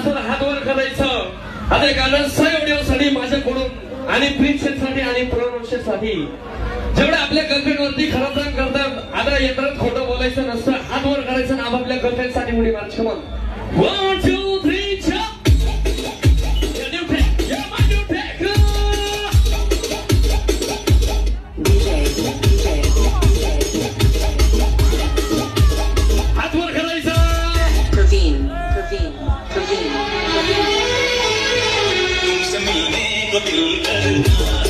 असेल हात वर करायचं. आता गार्डन्सचा एवढ्यासाठी माझ्याकडून आणि प्रिन्सेससाठी आणि प्रोनोशेसाठी जेवढे आपल्या गर्लफ्रेंड वरती खराब काम करतात, आता यंत्रात खोटं बोलायचं नसतं, हात वर करायचं ना आपापल्या गर्लफ्रेंड साठी उडी मारायची. कमान 1 2 3 jump. हात वर करायचं. तुमसे मिलने को दिल करता